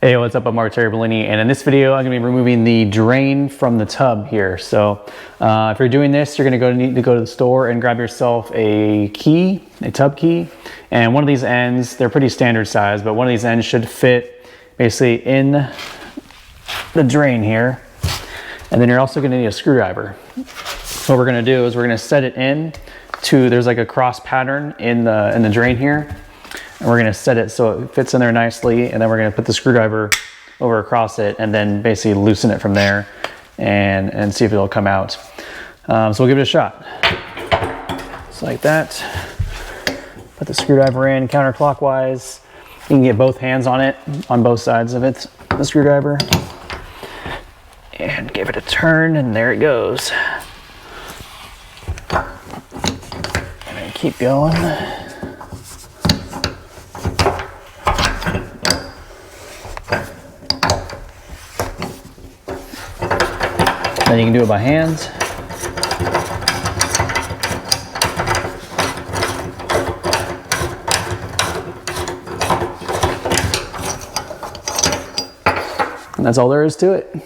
Hey, what's up? I'm Mark Terribellini, and in this video I'm going to be removing the drain from the tub here. So if you're doing this, you're going to need to go to the store and grab yourself a key, a tub key, and one of these ends, they're pretty standard size, but one of these ends should fit basically in the drain here. And then you're also going to need a screwdriver. So what we're going to do is we're going to set it in to, there's like a cross pattern in the drain here. And we're going to set it so it fits in there nicely, and then we're going to put the screwdriver over across it and then basically loosen it from there and see if it'll come out. So we'll give it a shot. Just like that. Put the screwdriver in counterclockwise. You can get both hands on it, on both sides of it, the screwdriver. And give it a turn, and there it goes. And keep going. Then you can do it by hand. And that's all there is to it.